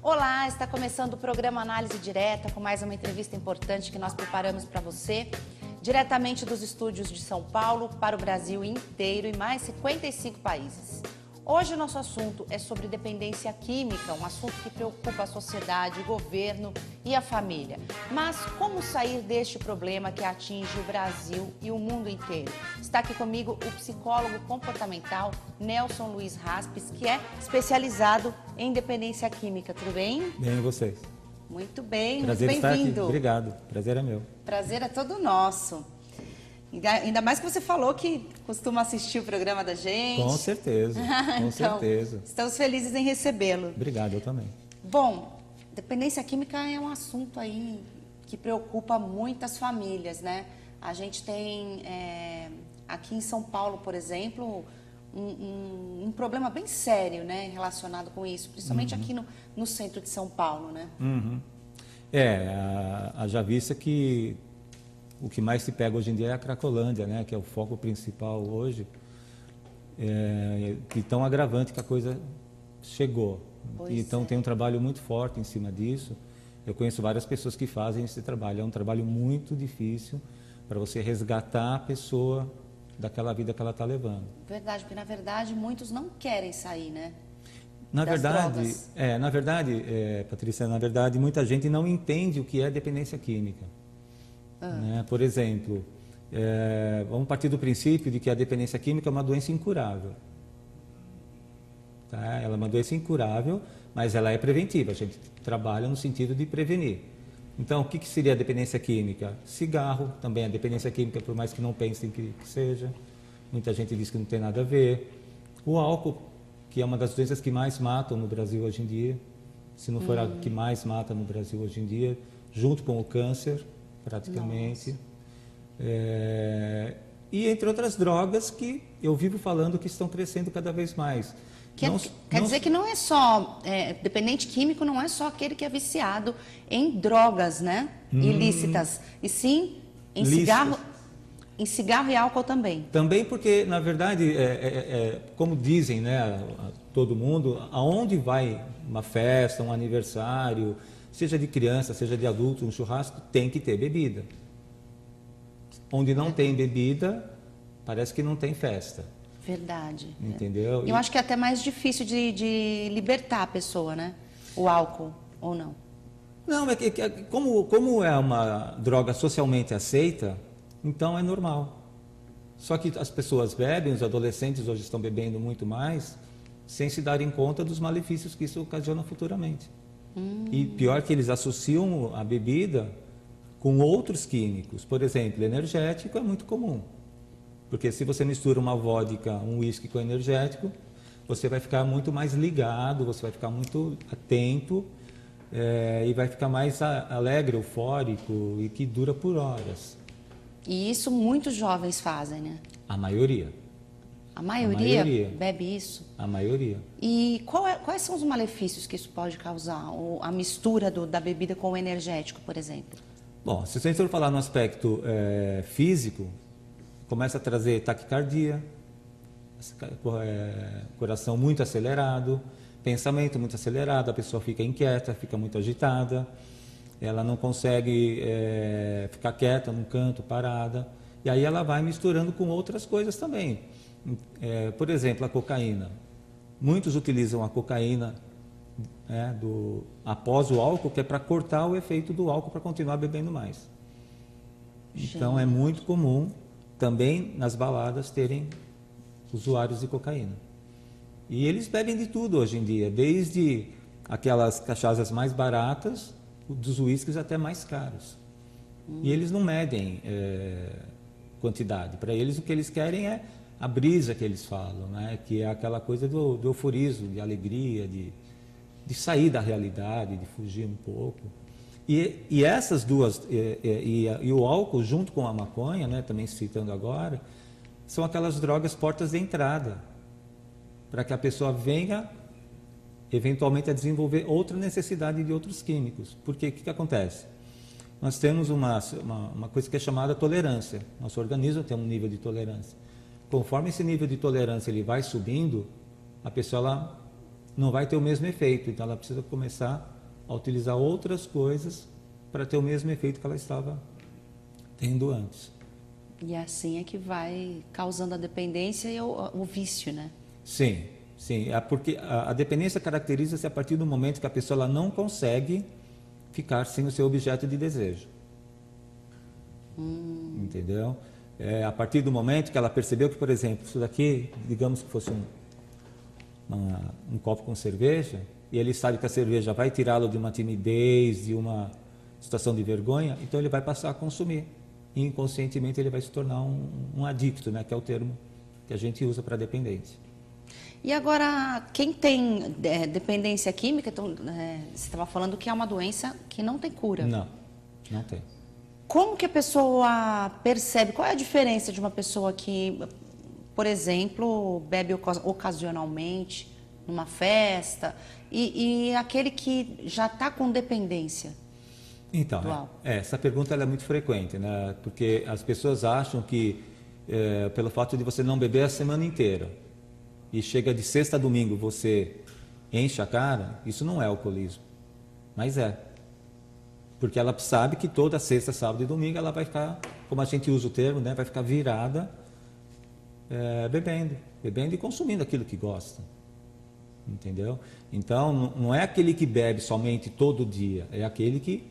Olá, está começando o programa Análise Direta com mais uma entrevista importante que nós preparamos para você, diretamente dos estúdios de São Paulo para o Brasil inteiro e mais 55 países. Hoje o nosso assunto é sobre dependência química, um assunto que preocupa a sociedade, o governo e a família. Mas como sair deste problema que atinge o Brasil e o mundo inteiro? Está aqui comigo o psicólogo comportamental Nelson Luiz Raspes, que é especializado em dependência química. Tudo bem? Bem, e vocês? Muito bem, prazer muito bem-vindo. Obrigado, prazer é meu. Prazer é todo nosso. Ainda mais que você falou que costuma assistir o programa da gente. Com certeza, com certeza. Estamos felizes em recebê-lo. Obrigado, eu também. Bom, dependência química é um assunto aí que preocupa muitas famílias, né? A gente tem, aqui em São Paulo, por exemplo, um problema bem sério, né, relacionado com isso, principalmente aqui no centro de São Paulo, né? Haja vista que o que mais se pega hoje em dia é a Cracolândia, né, que é o foco principal hoje, que tão agravante que a coisa chegou. Então tem um trabalho muito forte em cima disso. Eu conheço várias pessoas que fazem esse trabalho. É um trabalho muito difícil para você resgatar a pessoa daquela vida que ela está levando. Verdade, porque na verdade muitos não querem sair, né? Na verdade, Patrícia, na verdade muita gente não entende o que é dependência química. Né? Por exemplo, vamos partir do princípio de que a dependência química é uma doença incurável. Tá? Ela é uma doença incurável, mas ela é preventiva. A gente trabalha no sentido de prevenir. Então, o que seria a dependência química? Cigarro também é dependência química, por mais que não pensem que seja. Muita gente diz que não tem nada a ver. O álcool, que é uma das doenças que mais matam no Brasil hoje em dia, se não for a que mais mata no Brasil hoje em dia, junto com o câncer, praticamente. E entre outras drogas que eu vivo falando que estão crescendo cada vez mais. Quer dizer que não é só, dependente químico não é só aquele que é viciado em drogas, né, ilícitas, e sim em cigarro e álcool também. Também porque, na verdade, como dizem, né, todo mundo, aonde vai uma festa, um aniversário, seja de criança, seja de adulto, um churrasco, tem que ter bebida. Onde não tem bebida, parece que não tem festa. Verdade. Entendeu? Eu acho que é até mais difícil de libertar a pessoa, né? O álcool, ou não? Não, como é uma droga socialmente aceita, então é normal. Só que as pessoas bebem, os adolescentes hoje estão bebendo muito mais, sem se darem conta dos malefícios que isso ocasiona futuramente. E pior que eles associam a bebida com outros químicos. Por exemplo, energético é muito comum. Porque se você mistura uma vodka, um uísque com energético, você vai ficar muito mais ligado, você vai ficar muito atento e vai ficar mais alegre, eufórico e que dura por horas. E isso muitos jovens fazem, né? A maioria. A maioria bebe isso? A maioria. E quais são os malefícios que isso pode causar? A mistura da bebida com o energético, por exemplo? Bom, se a gente for falar no aspecto físico, começa a trazer taquicardia, coração muito acelerado, pensamento muito acelerado, a pessoa fica inquieta, fica muito agitada, ela não consegue ficar quieta num canto, parada, e aí ela vai misturando com outras coisas também. Por exemplo, a cocaína. Muitos utilizam a cocaína após o álcool, que é para cortar o efeito do álcool para continuar bebendo mais. Então é muito comum também nas baladas terem usuários de cocaína. E eles bebem de tudo hoje em dia, desde aquelas cachaças mais baratas, dos uísques até mais caros. E eles não medem quantidade. Para eles o que eles querem é a brisa que eles falam, né? Que é aquela coisa do euforismo, de alegria, de sair da realidade, de fugir um pouco. E essas duas, e o álcool junto com a maconha, né, também citando agora, são aquelas drogas portas de entrada, para que a pessoa venha eventualmente a desenvolver outra necessidade de outros químicos. Porque o que acontece? Nós temos uma coisa que é chamada tolerância. Nosso organismo tem um nível de tolerância. Conforme esse nível de tolerância ele vai subindo, a pessoa ela não vai ter o mesmo efeito, então ela precisa começar a utilizar outras coisas para ter o mesmo efeito que ela estava tendo antes. E assim é que vai causando a dependência e o vício, né? Sim, sim. Porque a dependência caracteriza-se a partir do momento que a pessoa ela não consegue ficar sem o seu objeto de desejo. Entendeu? A partir do momento que ela percebeu que, por exemplo, isso daqui, digamos que fosse um copo com cerveja, e ele sabe que a cerveja vai tirá-lo de uma timidez, de uma situação de vergonha, então ele vai passar a consumir. E inconscientemente ele vai se tornar um adicto, né? Que é o termo que a gente usa para dependência. E agora, quem tem dependência química, então, você estava falando que é uma doença que não tem cura. Não, não tem. Como que a pessoa percebe? Qual é a diferença de uma pessoa que, por exemplo, bebe ocasionalmente numa festa e aquele que já está com dependência? Então, essa pergunta ela é muito frequente, né? Porque as pessoas acham que pelo fato de você não beber a semana inteira e chega de sexta a domingo você enche a cara, isso não é alcoolismo, mas é. Porque ela sabe que toda sexta, sábado e domingo ela vai ficar, como a gente usa o termo, né? Vai ficar virada bebendo e consumindo aquilo que gosta. Entendeu? Então, não é aquele que bebe somente todo dia, é aquele que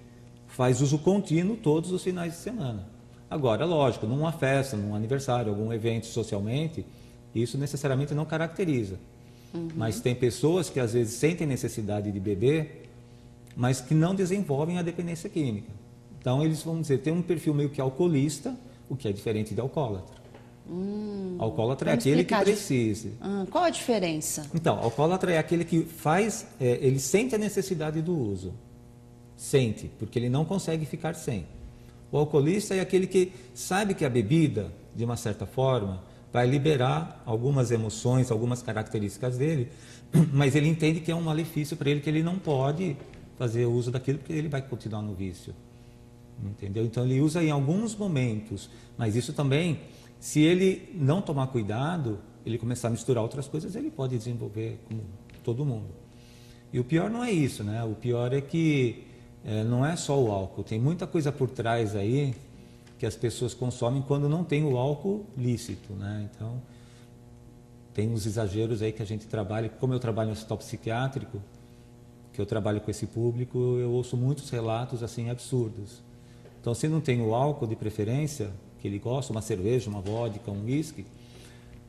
faz uso contínuo todos os finais de semana. Agora, lógico, numa festa, num aniversário, algum evento socialmente, isso necessariamente não caracteriza. Mas tem pessoas que às vezes sentem necessidade de beber, mas que não desenvolvem a dependência química. Então, eles, vamos dizer, têm um perfil meio que alcoolista, o que é diferente de alcoólatra. Alcoólatra é aquele que precisa. Qual a diferença? Então, alcoólatra é aquele que faz, ele sente a necessidade do uso. Sente, porque ele não consegue ficar sem. O alcoolista é aquele que sabe que a bebida, de uma certa forma, vai liberar algumas emoções, algumas características dele, mas ele entende que é um malefício para ele, que ele não pode fazer uso daquilo, porque ele vai continuar no vício. Entendeu? Então ele usa em alguns momentos, mas isso também, se ele não tomar cuidado, ele começar a misturar outras coisas, ele pode desenvolver como todo mundo. E o pior não é isso, né? O pior é que não é só o álcool, tem muita coisa por trás aí que as pessoas consomem quando não tem o álcool lícito, né? Então, tem uns exageros aí que a gente trabalha, como eu trabalho no hospital psiquiátrico, que eu trabalho com esse público, eu ouço muitos relatos assim absurdos. Então, se não tem o álcool de preferência, que ele gosta, uma cerveja, uma vodka, um whisky,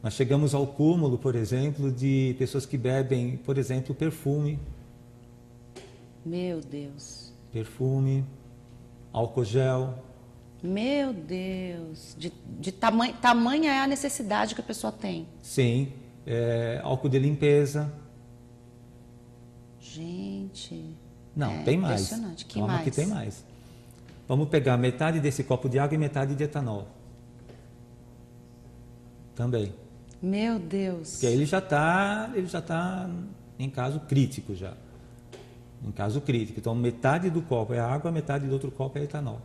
nós chegamos ao cúmulo, por exemplo, de pessoas que bebem, por exemplo, perfume. Meu Deus. Perfume, álcool gel. Meu Deus. Tamanha é a necessidade que a pessoa tem. Sim, álcool de limpeza. Gente. Não, tem mais. Impressionante. Que Calma mais? que tem mais. Vamos pegar metade desse copo de água e metade de etanol. Também. Meu Deus. Porque aí ele já está em caso crítico já. Em caso crítico. Então, metade do copo é água, metade do outro copo é etanol.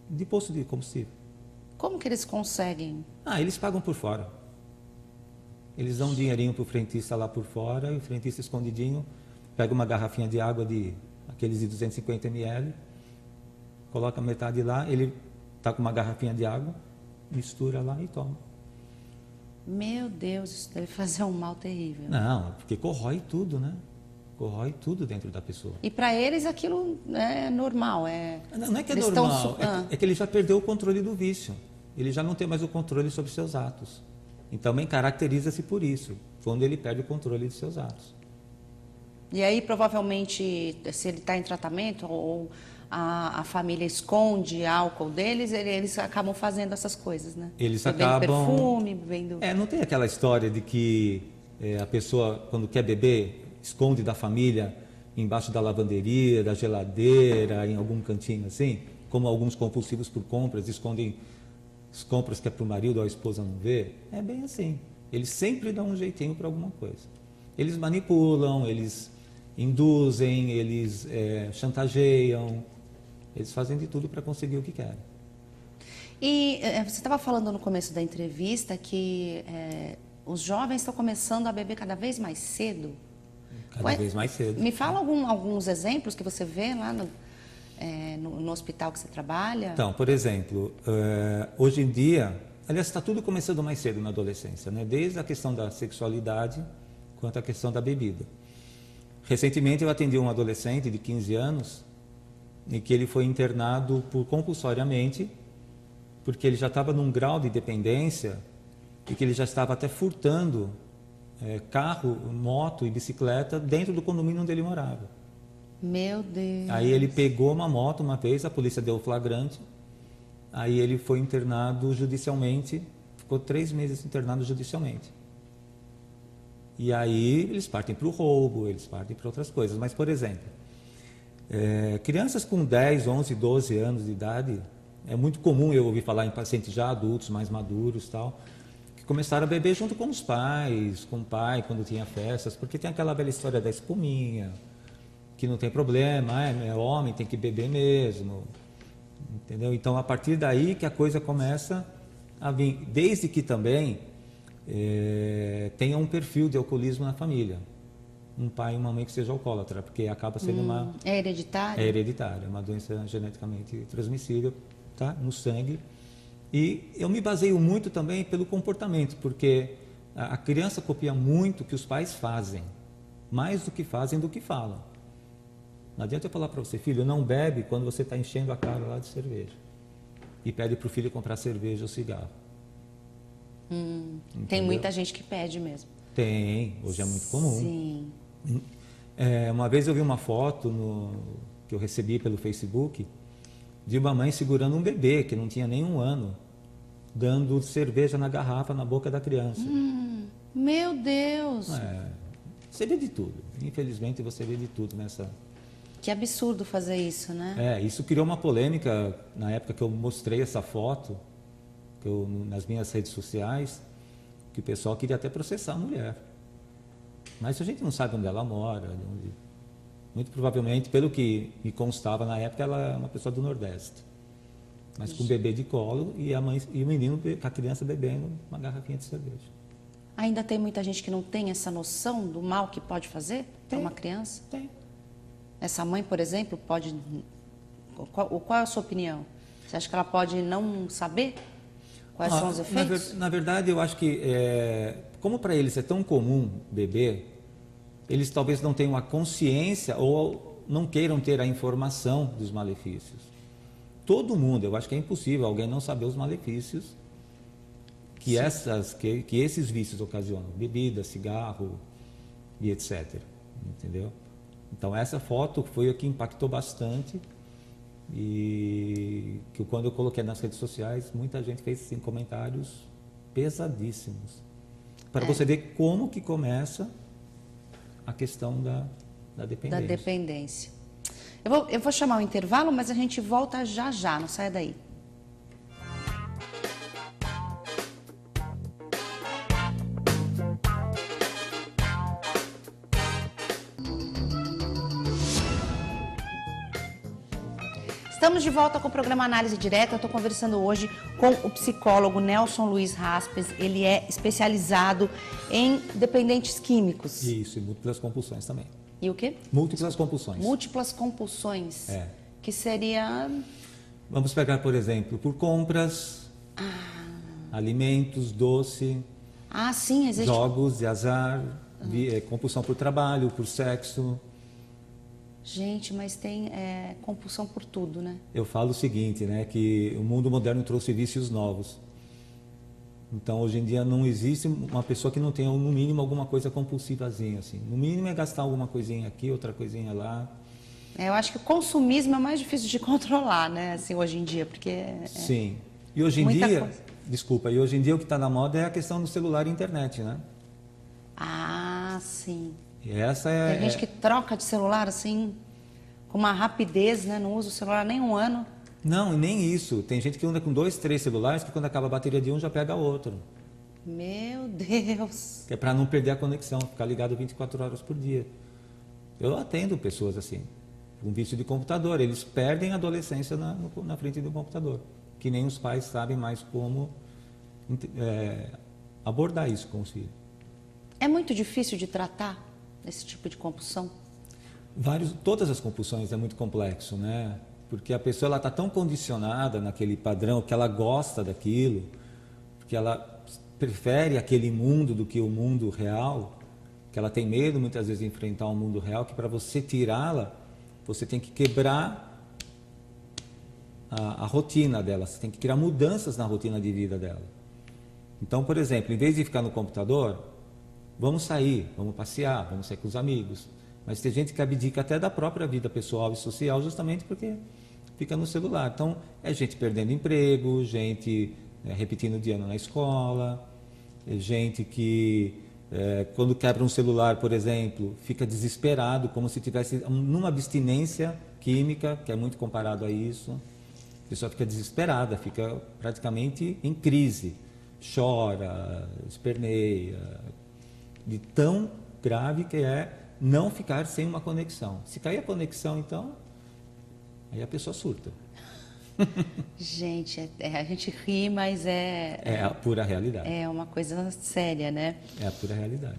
De posto de combustível. Como que eles conseguem? Eles pagam por fora. Eles dão um dinheirinho para o frentista lá por fora, e o frentista escondidinho pega uma garrafinha de água aqueles de 250 ml, coloca metade lá, ele está com uma garrafinha de água, mistura lá e toma. Meu Deus, isso deve fazer um mal terrível. Não, porque corrói tudo, né? Corrói tudo dentro da pessoa. E para eles aquilo é normal, Não é que é normal, é que ele já perdeu o controle do vício. Ele já não tem mais o controle sobre seus atos. Então, também caracteriza-se por isso, quando ele perde o controle de seus atos. E aí, provavelmente, se ele está em tratamento ou a família esconde álcool deles, eles acabam fazendo essas coisas, né? Eles bebendo acabam... perfume, bebendo... não tem aquela história de que a pessoa, quando quer beber, esconde da família embaixo da lavanderia, da geladeira, em algum cantinho assim, como alguns compulsivos por compras escondem as compras que é para o marido ou a esposa não ver. É bem assim. Eles sempre dão um jeitinho para alguma coisa. Eles manipulam, eles induzem, eles chantageiam, eles fazem de tudo para conseguir o que querem. E você estava falando no começo da entrevista que os jovens estão começando a beber cada vez mais cedo. Cada vez mais cedo. Me fala alguns exemplos que você vê lá no hospital que você trabalha. Então, por exemplo, hoje em dia, aliás, está tudo começando mais cedo na adolescência, né? Desde a questão da sexualidade quanto a questão da bebida. Recentemente eu atendi um adolescente de 15 anos em que ele foi internado compulsoriamente, porque ele já estava num grau de dependência e que ele já estava até furtando carro, moto e bicicleta dentro do condomínio onde ele morava. Meu Deus. Aí ele pegou uma moto uma vez, a polícia deu o flagrante, aí ele foi internado judicialmente, ficou 3 meses internado judicialmente. E aí eles partem para o roubo, eles partem para outras coisas. Mas, por exemplo, crianças com 10, 11, 12 anos de idade, é muito comum eu ouvir falar em pacientes já adultos, mais maduros, tal, que começaram a beber junto com os pais, com o pai, quando tinha festas, porque tem aquela velha história da espuminha, que não tem problema, é homem, tem que beber mesmo, entendeu? Então, a partir daí que a coisa começa a vir, desde que também tenha um perfil de alcoolismo na família. Um pai e uma mãe que seja alcoólatra, porque acaba sendo É hereditário? É hereditária, é uma doença geneticamente transmissível, tá? No sangue. E eu me baseio muito também pelo comportamento, porque a criança copia muito o que os pais fazem, mais do que fazem do que falam. Não adianta eu falar para você, filho, não bebe quando você está enchendo a cara lá de cerveja. E pede para o filho comprar cerveja ou cigarro. Tem muita gente que pede mesmo. Tem, hoje é muito comum. Sim. Uma vez eu vi uma foto que eu recebi pelo Facebook de uma mãe segurando um bebê que não tinha nem 1 ano, dando cerveja na garrafa na boca da criança. Meu Deus! Você vê de tudo. Infelizmente você vê de tudo nessa... Que absurdo fazer isso, né? Isso criou uma polêmica na época que eu mostrei essa foto nas minhas redes sociais, que o pessoal queria até processar a mulher. Mas a gente não sabe onde ela mora. Muito provavelmente, pelo que me constava na época, ela é uma pessoa do Nordeste. Mas com o bebê de colo e a mãe e o menino, com a criança bebendo uma garrafinha de cerveja. Ainda tem muita gente que não tem essa noção do mal que pode fazer para uma criança? Tem. Essa mãe, por exemplo, pode... Qual é a sua opinião? Você acha que ela pode não saber quais são os efeitos? Na verdade, eu acho que, como para eles é tão comum beber, eles talvez não tenham a consciência ou não queiram ter a informação dos malefícios. Todo mundo, eu acho que é impossível alguém não saber os malefícios que esses vícios ocasionam. Bebida, cigarro e etc. Entendeu? Então, essa foto foi a que impactou bastante e que quando eu coloquei nas redes sociais, muita gente fez assim, comentários pesadíssimos. Para você ver como que começa a questão da dependência. Da dependência. Eu vou chamar o intervalo, mas a gente volta já já, não saia daí. Estamos de volta com o programa Análise Direta. Eu estou conversando hoje com o psicólogo Nelson Luiz Raspes. Ele é especializado em dependentes químicos. Isso, e múltiplas compulsões também. E o quê? Múltiplas compulsões. Múltiplas compulsões. Que seria... Vamos pegar, por exemplo, por compras, alimentos, doce, sim, existe... jogos de azar, compulsão por trabalho, por sexo. Gente, mas tem compulsão por tudo, né? Eu falo o seguinte, né, que o mundo moderno trouxe vícios novos. Então, hoje em dia, não existe uma pessoa que não tenha, no mínimo, alguma coisa compulsivazinha, assim. No mínimo é gastar alguma coisinha aqui, outra coisinha lá. Eu acho que o consumismo é mais difícil de controlar, né, assim, hoje em dia, porque... Sim. E hoje em dia, e hoje em dia o que está na moda é a questão do celular e internet, né? Sim. E essa é... Tem gente que troca de celular, assim, com uma rapidez, né? Não usa o celular nem 1 ano. Não, e nem isso. Tem gente que anda com 2, 3 celulares, que quando acaba a bateria de um, já pega outro. Meu Deus! Que é para não perder a conexão, ficar ligado 24 horas por dia. Eu atendo pessoas assim, com vício de computador. Eles perdem a adolescência na frente do computador. Que nem os pais sabem mais como abordar isso com os filhos. É muito difícil de tratar esse tipo de compulsão? Todas as compulsões é muito complexo, né? Porque a pessoa está tão condicionada naquele padrão que ela gosta daquilo, que ela prefere aquele mundo do que o mundo real, que ela tem medo muitas vezes de enfrentar o mundo real, que para você tirá-la, você tem que quebrar a rotina dela, você tem que criar mudanças na rotina de vida dela. Então, por exemplo, em vez de ficar no computador, vamos sair, vamos passear, vamos sair com os amigos. Mas tem gente que abdica até da própria vida pessoal e social justamente porque fica no celular. Então, é gente perdendo emprego, gente repetindo de ano na escola, gente que, quando quebra um celular, por exemplo, fica desesperado, como se estivesse numa abstinência química, que é muito comparado a isso. A pessoa fica desesperada, fica praticamente em crise, chora, esperneia, de tão grave que é não ficar sem uma conexão. Se cair a conexão, então, aí a pessoa surta. Gente, a gente ri, mas É a pura realidade. é uma coisa séria, né? É a pura realidade.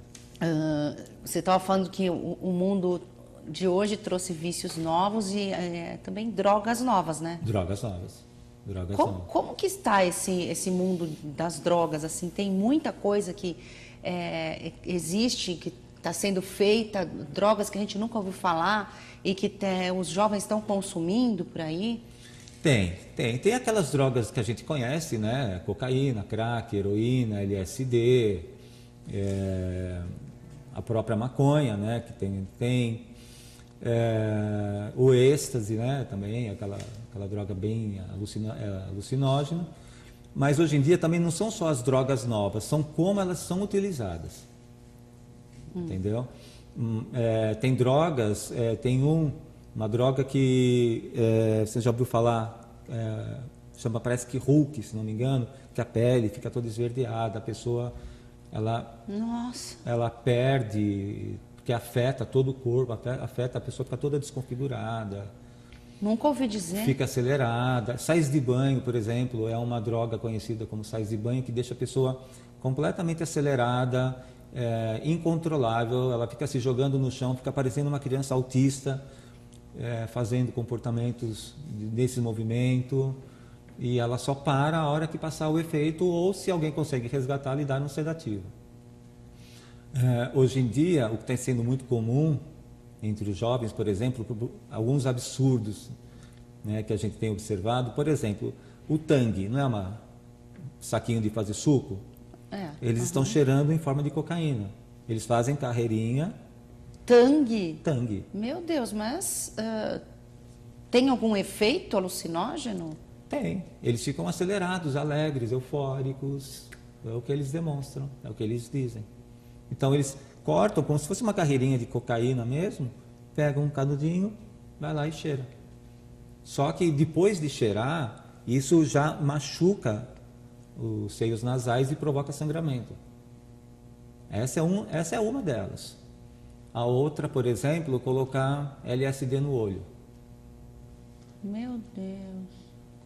Você estava falando que o mundo de hoje trouxe vícios novos e também drogas novas, né? Drogas novas. Drogas novas. Como que está esse mundo das drogas? Assim, tem muita coisa que existe, que está sendo feita, drogas que a gente nunca ouviu falar e que os jovens estão consumindo por aí? Tem aquelas drogas que a gente conhece, né? Cocaína, crack, heroína, LSD, a própria maconha, né? Que tem o êxtase, né? Também aquela droga bem alucinógena. Mas hoje em dia também não são só as drogas novas, são como elas são utilizadas. Entendeu? Tem drogas, tem uma droga que você já ouviu falar, chama, parece que Hulk, se não me engano, que a pele fica toda esverdeada, a pessoa ela perde, porque afeta todo o corpo, afeta a pessoa, fica toda desconfigurada. Nunca ouvi dizer. Fica acelerada. Sais de banho, por exemplo, é uma droga conhecida como sais de banho, que deixa a pessoa completamente acelerada, incontrolável, ela fica se jogando no chão, fica parecendo uma criança autista, fazendo comportamentos desse movimento, e ela só para a hora que passar o efeito, ou se alguém consegue resgatá-la e dar um sedativo. Hoje em dia, o que está sendo muito comum entre os jovens, por exemplo, alguns absurdos, né, que a gente tem observado, por exemplo, o Tang, não é um saquinho de fazer suco? Eles estão cheirando em forma de cocaína. Eles fazem carreirinha. Tang? Meu Deus, mas tem algum efeito alucinógeno? Tem. Eles ficam acelerados, alegres, eufóricos. É o que eles demonstram, é o que eles dizem. Então eles cortam como se fosse uma carreirinha de cocaína mesmo, pegam um canudinho, vai lá e cheira. Só que depois de cheirar, isso já machuca os seios nasais e provoca sangramento. Essa é uma delas. A outra, por exemplo, colocar LSD no olho. Meu Deus.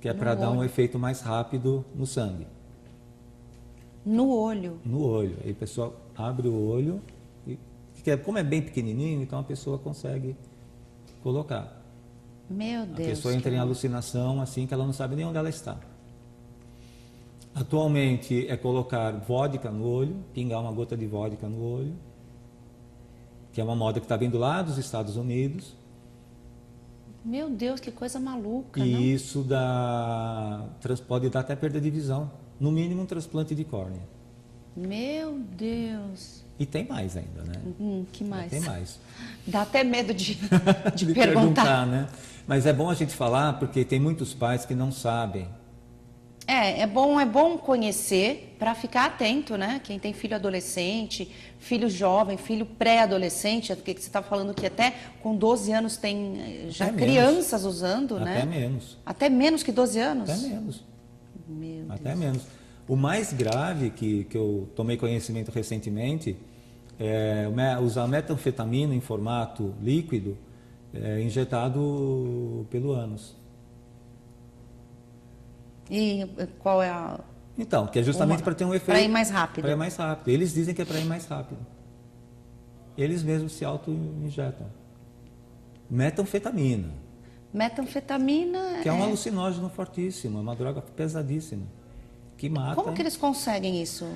Que é para dar um efeito mais rápido no sangue. No olho? No olho. Aí a pessoa abre o olho, e como é bem pequenininho, então a pessoa consegue colocar. Meu Deus. A pessoa entra em alucinação assim que ela não sabe nem onde ela está. Atualmente é colocar vodka no olho, pingar uma gota de vodka no olho, que é uma moda que está vindo lá dos Estados Unidos. Meu Deus, que coisa maluca, e não? Isso pode dar até perda de visão, no mínimo um transplante de córnea. Meu Deus. E tem mais ainda, né? Que mais? Tem mais. Dá até medo de de perguntar, né? Mas é bom a gente falar porque tem muitos pais que não sabem. É bom conhecer para ficar atento, né? Quem tem filho adolescente, filho jovem, filho pré-adolescente, porque você está falando que até com 12 anos tem já até crianças menos. usando, né? Até menos. Até menos que 12 anos? Até menos. Meu Deus. Até menos. O mais grave que eu tomei conhecimento recentemente é usar metanfetamina em formato líquido injetado pelo ânus. E qual é a... Então, que é justamente para ter um efeito... Para ir mais rápido. Para ir mais rápido. Eles dizem que é para ir mais rápido. eles mesmos se auto-injetam. Metanfetamina. Metanfetamina Que é um alucinógeno fortíssimo, é uma droga pesadíssima, que mata. Como que eles conseguem isso?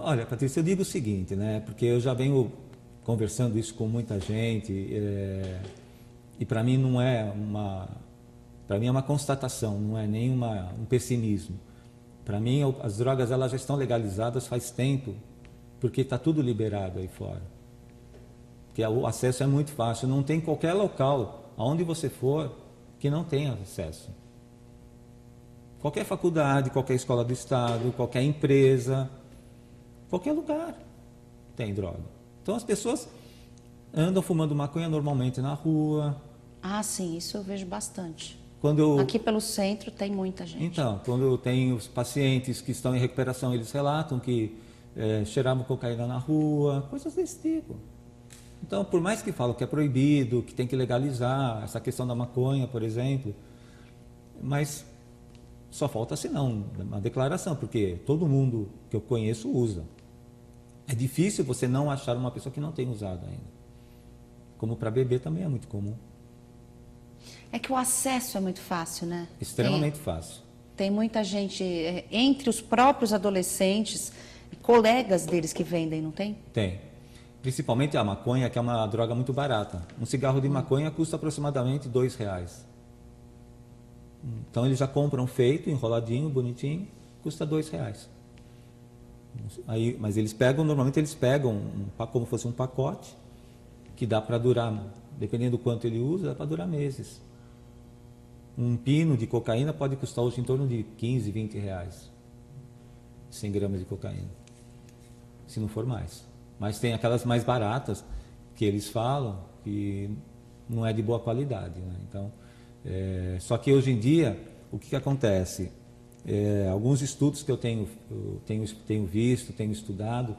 Olha, Patrícia, eu digo o seguinte, né? Porque eu já venho conversando isso com muita gente, e para mim não é para mim é uma constatação, não é nem um pessimismo. Para mim, as drogas elas já estão legalizadas faz tempo, porque está tudo liberado aí fora. Porque o acesso é muito fácil, não tem qualquer local, aonde você for, que não tenha acesso. Qualquer faculdade, qualquer escola do estado, qualquer empresa, qualquer lugar tem droga. Então as pessoas andam fumando maconha normalmente na rua. Ah, sim, isso eu vejo bastante. Quando Aqui pelo centro tem muita gente. Então, quando eu tenho os pacientes que estão em recuperação, eles relatam que cheiravam cocaína na rua, coisas desse tipo. Então, por mais que falam que é proibido, que tem que legalizar, essa questão da maconha, por exemplo, mas só falta senão uma declaração, porque todo mundo que eu conheço usa. É difícil você não achar uma pessoa que não tem usado ainda. Como para beber também é muito comum. É que o acesso é muito fácil, né? Extremamente fácil. Tem muita gente, entre os próprios adolescentes, colegas deles que vendem, não tem? Tem. Principalmente a maconha, que é uma droga muito barata. Um cigarro de maconha custa aproximadamente R$2. Então eles já compram feito, enroladinho, bonitinho, custa R$2. Aí, mas normalmente eles pegam como fosse um pacote, que dá para durar, dependendo do quanto ele usa, dá para durar meses. Um pino de cocaína pode custar hoje em torno de R$15, R$20. 100 gramas de cocaína. Se não for mais. Mas tem aquelas mais baratas que eles falam que não é de boa qualidade, né? Então, só que hoje em dia, o que acontece? Alguns estudos que eu tenho visto, tenho estudado,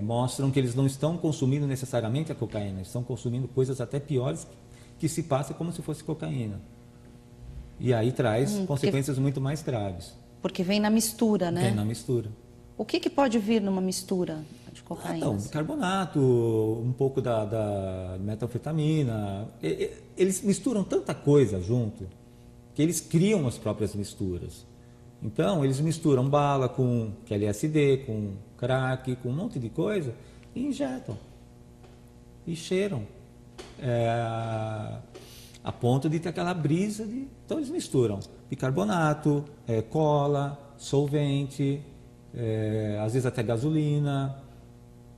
mostram que eles não estão consumindo necessariamente a cocaína, estão consumindo coisas até piores que se passa como se fosse cocaína. E aí traz consequências muito mais graves. Porque vem na mistura, né? Vem na mistura. O que pode vir numa mistura de cocaína? Então, bicarbonato, um pouco da metanfetamina. Eles misturam tanta coisa junto que eles criam as próprias misturas. Então, eles misturam bala com LSD, com crack, com um monte de coisa e injetam. E cheiram. A ponto de ter aquela brisa de... Então, eles misturam bicarbonato, cola, solvente, às vezes até gasolina,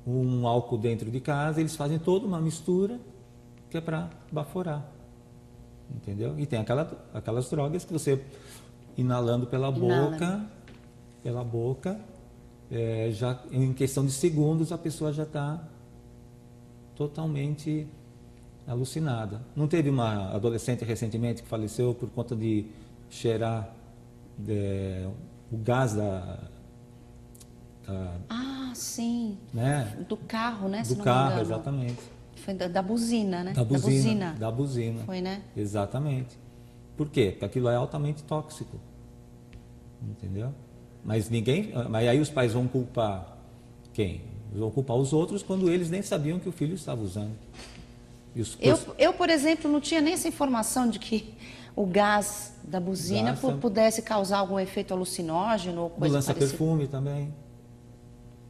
um álcool dentro de casa. Eles fazem toda uma mistura que é para baforar. Entendeu? E tem aquelas drogas que você, inalando pela boca, já em questão de segundos a pessoa já está totalmente alucinada. Não teve uma adolescente recentemente que faleceu por conta de cheirar o gás Ah, sim. né? Do carro, né? Do carro, exatamente. Foi da buzina, né? Da buzina. Foi, né? Exatamente. Por quê? Porque aquilo é altamente tóxico. Entendeu? Mas aí os pais vão culpar quem? Vão culpar os outros quando eles nem sabiam que o filho estava usando. Eu, por exemplo, não tinha nem essa informação de que o gás da buzina pudesse causar algum efeito alucinógeno ou coisa parecida. O lança-perfume também.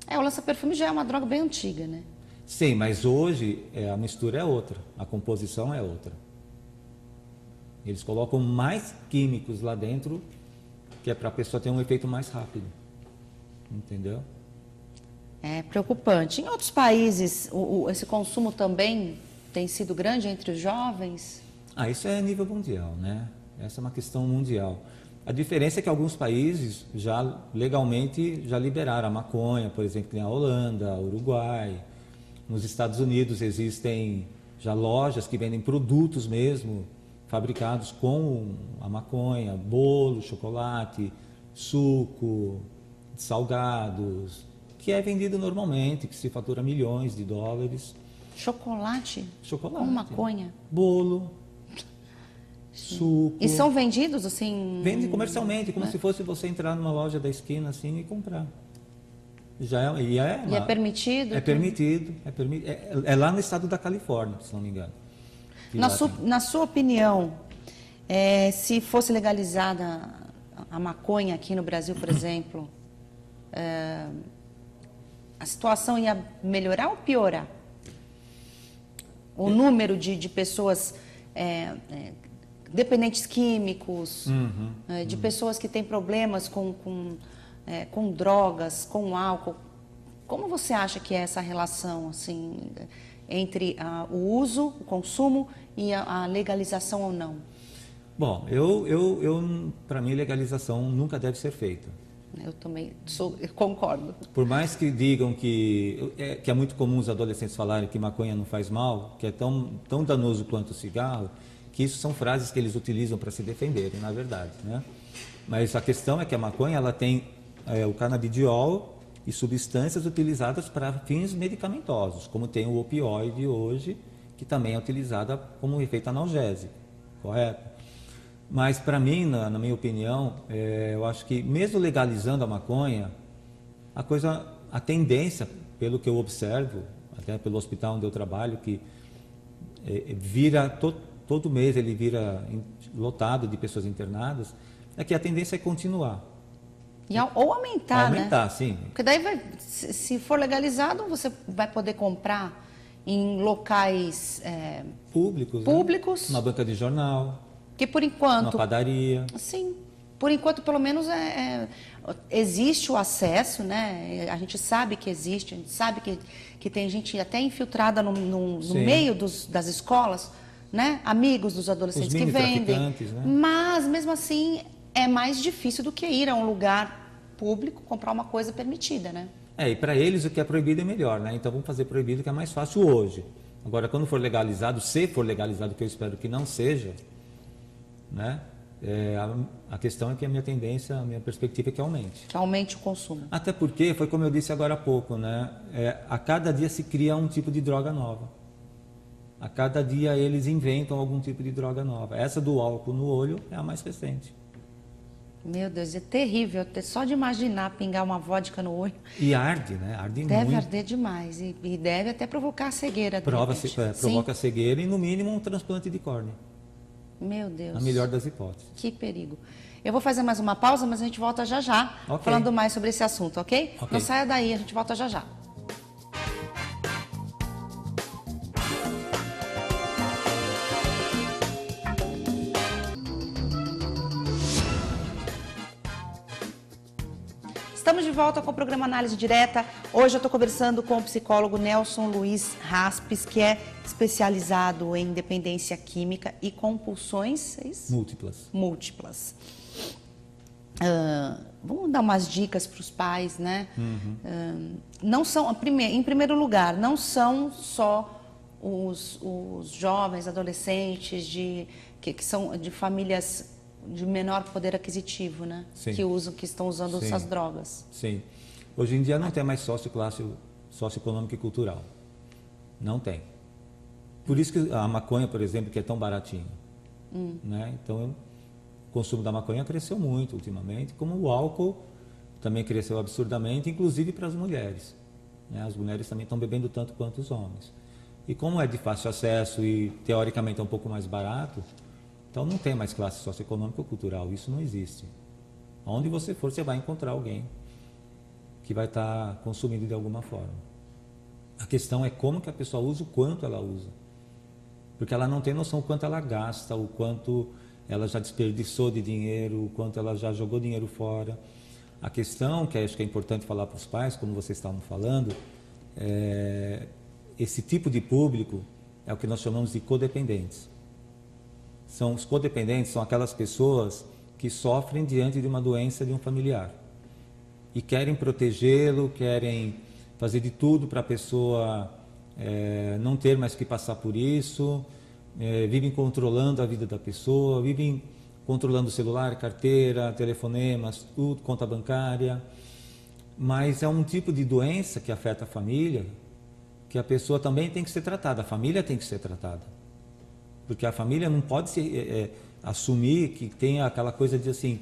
O lança-perfume já é uma droga bem antiga, né? Sim, mas hoje a mistura é outra, a composição é outra. Eles colocam mais químicos lá dentro, que é para a pessoa ter um efeito mais rápido. Entendeu? É preocupante. Em outros países, esse consumo também tem sido grande entre os jovens? Isso é a nível mundial, né? Essa é uma questão mundial. A diferença é que alguns países já legalmente já liberaram a maconha, por exemplo, tem a Holanda, o Uruguai. Nos Estados Unidos existem já lojas que vendem produtos mesmo, fabricados com a maconha, bolo, chocolate, suco, salgados, que é vendido normalmente, que se fatura milhões de dólares. Chocolate? Chocolate. Com maconha? Bolo, suco. E são vendidos assim? Vende comercialmente, como se fosse você entrar numa loja da esquina assim e comprar. E é permitido? É permitido. É lá no estado da Califórnia, se não me engano. Na sua opinião, se fosse legalizada a maconha aqui no Brasil, por exemplo, a situação ia melhorar ou piorar? O número de pessoas dependentes químicos, de pessoas que têm problemas com drogas, com álcool. Como você acha que é essa relação assim, entre o uso, o consumo e a legalização ou não? Bom, para mim, legalização nunca deve ser feita. Eu também eu concordo. Por mais que digam que é muito comum os adolescentes falarem que maconha não faz mal, que é tão danoso quanto o cigarro, que isso são frases que eles utilizam para se defenderem, na verdade, né? Mas a questão é que a maconha ela tem o canabidiol e substâncias utilizadas para fins medicamentosos, como tem o opioide hoje, que também é utilizada como efeito analgésico, correto? Mas para mim, na minha opinião, eu acho que mesmo legalizando a maconha, a tendência, pelo que eu observo, até pelo hospital onde eu trabalho, que vira todo mês ele vira lotado de pessoas internadas, é que a tendência é continuar. Ou aumentar, né? Aumentar, sim. Porque daí, se for legalizado, você vai poder comprar em locais públicos. Né? Uma banca de jornal. Que por enquanto... Uma padaria. Sim. Por enquanto, pelo menos, existe o acesso, né? A gente sabe que existe, a gente sabe que tem gente até infiltrada no meio das escolas, né? Amigos dos adolescentes que vendem. Né? Mas, mesmo assim, é mais difícil do que ir a um lugar público comprar uma coisa permitida, né? E para eles o que é proibido é melhor, né? Então vamos fazer proibido, que é mais fácil hoje. Agora, quando for legalizado, se for legalizado, que eu espero que não seja, né? A questão é que a minha tendência, a minha perspectiva é que aumente. Que aumente o consumo. Até porque, foi como eu disse agora há pouco, né? A cada dia se cria um tipo de droga nova. A cada dia eles inventam algum tipo de droga nova. Essa do álcool no olho é a mais recente. Meu Deus, é terrível. Só de imaginar pingar uma vodka no olho. E arde, né? Arde muito. Deve arder demais. E deve até provocar cegueira. Provoca cegueira e, no mínimo, um transplante de córnea. Meu Deus. A melhor das hipóteses. Que perigo. Eu vou fazer mais uma pausa, mas a gente volta já já, falando mais sobre esse assunto, ok? Não saia daí, a gente volta já já. Estamos de volta com o programa Análise Direta. Hoje eu estou conversando com o psicólogo Nelson Luiz Raspes, que é especializado em dependência química e compulsões múltiplas. Vamos dar umas dicas para os pais, né? Não são, em primeiro lugar, não são só os jovens, adolescentes que são de famílias de menor poder aquisitivo, né? Sim. Que estão usando essas drogas. Sim. Hoje em dia não tem mais socioeconômico e cultural. Não tem. Por isso que a maconha, por exemplo, que é tão baratinha. Né? Então, o consumo da maconha cresceu muito ultimamente, como o álcool também cresceu absurdamente, inclusive para as mulheres. Né? As mulheres também estão bebendo tanto quanto os homens. E como é de fácil acesso e, teoricamente, é um pouco mais barato, então não tem mais classe socioeconômica ou cultural, isso não existe. Onde você for, você vai encontrar alguém que vai estar consumindo de alguma forma. A questão é como que a pessoa usa, o quanto ela usa. Porque ela não tem noção do quanto ela gasta, o quanto ela já desperdiçou de dinheiro, o quanto ela já jogou dinheiro fora. A questão, que acho que é importante falar para os pais, como vocês estavam falando, esse tipo de público é o que nós chamamos de codependentes. Os codependentes são aquelas pessoas que sofrem diante de uma doença de um familiar e querem protegê-lo, querem fazer de tudo para a pessoa não ter mais que passar por isso, vivem controlando a vida da pessoa, vivem controlando o celular, carteira, telefonemas, tudo, conta bancária. Mas é um tipo de doença que afeta a família, que a pessoa também tem que ser tratada, a família tem que ser tratada. Porque a família não pode assumir que tem aquela coisa de assim,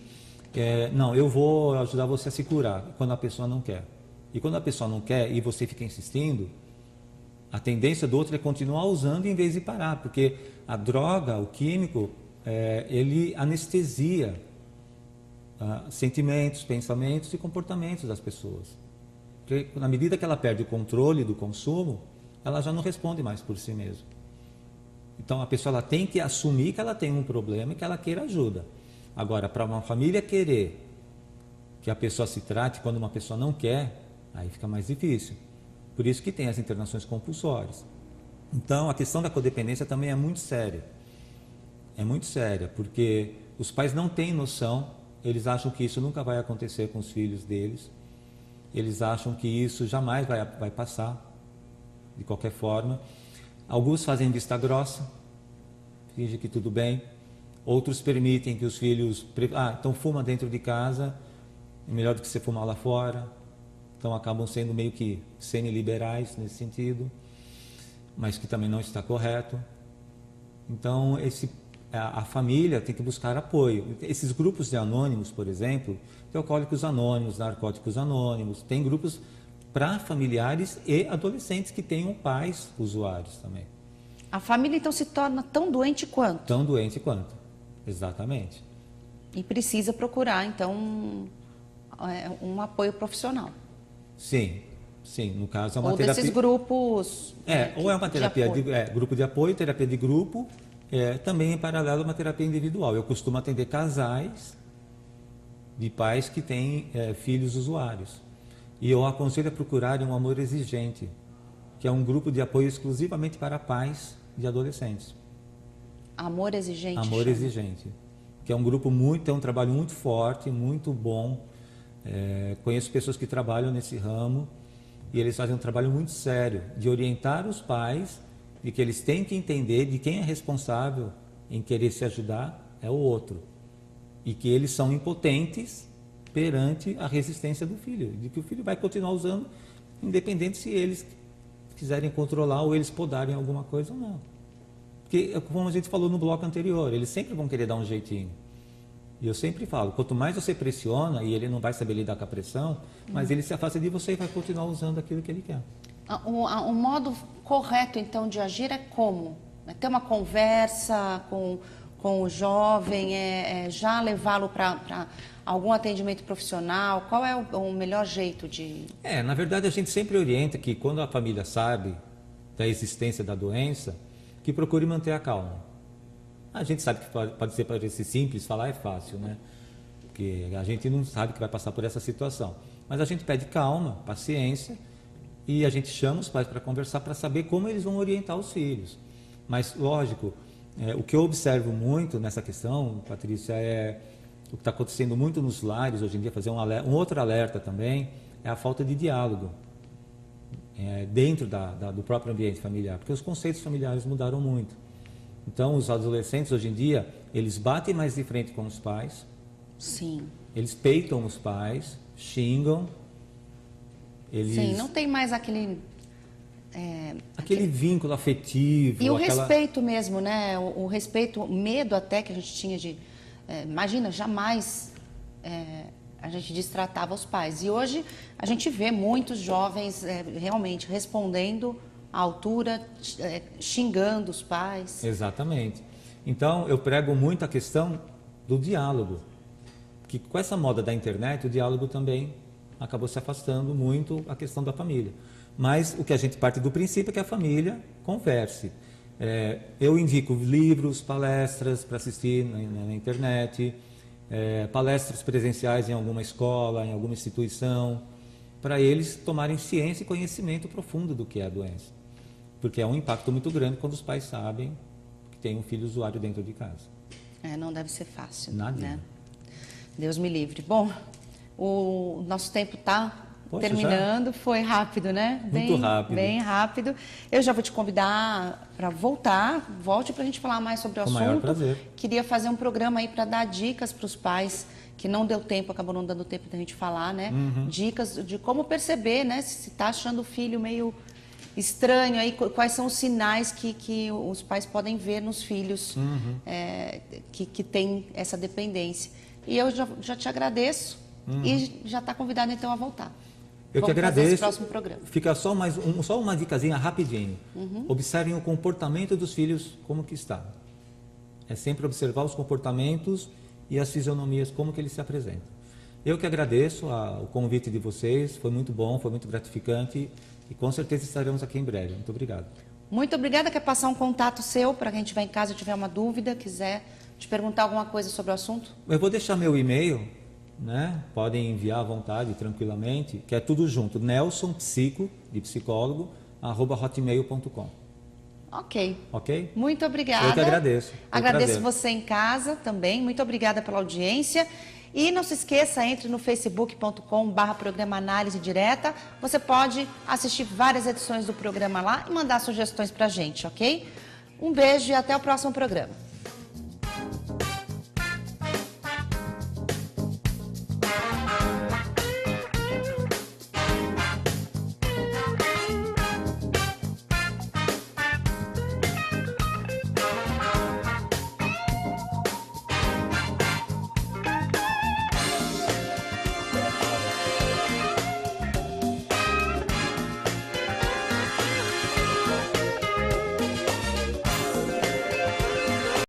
não, eu vou ajudar você a se curar, quando a pessoa não quer. E quando a pessoa não quer e você fica insistindo, a tendência do outro é continuar usando em vez de parar, porque a droga, o químico, ele anestesia sentimentos, pensamentos e comportamentos das pessoas. Porque na medida que ela perde o controle do consumo, ela já não responde mais por si mesma. Então a pessoa ela tem que assumir que ela tem um problema e que ela queira ajuda. Agora, para uma família querer que a pessoa se trate quando uma pessoa não quer, aí fica mais difícil. Por isso que tem as internações compulsórias. Então a questão da codependência também é muito séria. É muito séria, porque os pais não têm noção, eles acham que isso nunca vai acontecer com os filhos deles, eles acham que isso jamais vai passar, de qualquer forma. Alguns fazem vista grossa, fingem que tudo bem, outros permitem que os filhos... então fuma dentro de casa, é melhor do que você fumar lá fora, então acabam sendo meio que semi-liberais nesse sentido, mas que também não está correto. Então a família tem que buscar apoio. Esses grupos de anônimos, por exemplo, tem Alcoólicos Anônimos, Narcóticos Anônimos, tem grupos para familiares e adolescentes que tenham pais usuários também. A família então se torna tão doente quanto? Tão doente quanto, exatamente. E precisa procurar então um apoio profissional. Sim, no caso é uma ou terapia... desses grupos... ou é uma terapia de grupo de apoio, terapia de grupo, também em paralelo uma terapia individual. Eu costumo atender casais de pais que têm filhos usuários. E eu aconselho a procurarem um Amor Exigente, que é um grupo de apoio exclusivamente para pais de adolescentes. Amor Exigente? Amor Exigente, que é um grupo tem um trabalho muito forte, muito bom. Conheço pessoas que trabalham nesse ramo e eles fazem um trabalho muito sério de orientar os pais de que eles têm que entender de quem é responsável em querer se ajudar é o outro e que eles são impotentes perante a resistência do filho, de que o filho vai continuar usando independente se eles quiserem controlar ou eles podarem alguma coisa ou não. Porque, como a gente falou no bloco anterior, eles sempre vão querer dar um jeitinho. E eu sempre falo, quanto mais você pressiona, e ele não vai saber lidar com a pressão, mas ele se afasta de você e vai continuar usando aquilo que ele quer. O modo correto, então, de agir é como? É ter uma conversa com o jovem, já levá-lo para algum atendimento profissional? Qual é o melhor jeito de... Na verdade, a gente sempre orienta que quando a família sabe da existência da doença, que procure manter a calma. A gente sabe que pode parecer simples, falar é fácil, né? Porque a gente não sabe que vai passar por essa situação. Mas a gente pede calma, paciência, e a gente chama os pais para conversar, para saber como eles vão orientar os filhos. Mas, lógico, o que eu observo muito nessa questão, Patrícia, o que está acontecendo muito nos lares hoje em dia, fazer um outro alerta também, é a falta de diálogo dentro do próprio ambiente familiar, porque os conceitos familiares mudaram muito. Então, os adolescentes hoje em dia, eles batem mais de frente com os pais. Sim. Eles peitam os pais, xingam. Sim, não tem mais aquele vínculo afetivo. E o respeito mesmo, né? O respeito, o medo até que a gente tinha de... imagina, jamais a gente destratava os pais. E hoje a gente vê muitos jovens realmente respondendo à altura, xingando os pais. Exatamente. Então, eu prego muito a questão do diálogo. Que com essa moda da internet, o diálogo também acabou se afastando muito a questão da família. Mas o que a gente parte do princípio é que a família converse. Eu indico livros, palestras para assistir na internet, palestras presenciais em alguma escola, em alguma instituição, para eles tomarem ciência e conhecimento profundo do que é a doença. Porque é um impacto muito grande quando os pais sabem que tem um filho usuário dentro de casa. Não deve ser fácil. Nada. Né? Deus me livre. Bom, o nosso tempo está terminando. Já? Foi rápido, né? Muito rápido. Bem rápido. Eu já vou te convidar para voltar. Volte para a gente falar mais sobre o assunto. Com o maior prazer. Queria fazer um programa aí para dar dicas para os pais que não deu tempo, acabou não dando tempo da gente falar, né? Uhum. Dicas de como perceber, né? Se está achando o filho meio estranho, aí quais são os sinais que os pais podem ver nos filhos que têm essa dependência. E eu já te agradeço e já está convidado então a voltar. Eu que Vamos fazer esse agradeço. próximo programa. Fica só uma dicasinha rapidinho. Observem o comportamento dos filhos, como que está. É sempre observar os comportamentos e as fisionomias, como que eles se apresentam. Eu que agradeço o convite de vocês, foi muito bom, foi muito gratificante e com certeza estaremos aqui em breve. Muito obrigado. Muito obrigada. Quer passar um contato seu para quem estiver em casa e tiver uma dúvida, quiser te perguntar alguma coisa sobre o assunto? Eu vou deixar meu e-mail, né? Podem enviar à vontade, tranquilamente, que é tudo junto, nelsonpsico, de psicólogo, @hotmail.com. Ok. Ok? Muito obrigada. Eu que agradeço. Foi um Agradeço prazer. você em casa também. Muito obrigada pela audiência. E não se esqueça, entre no facebook.com/programa Análise Direta. Você pode assistir várias edições do programa lá e mandar sugestões pra gente, ok? Um beijo e até o próximo programa.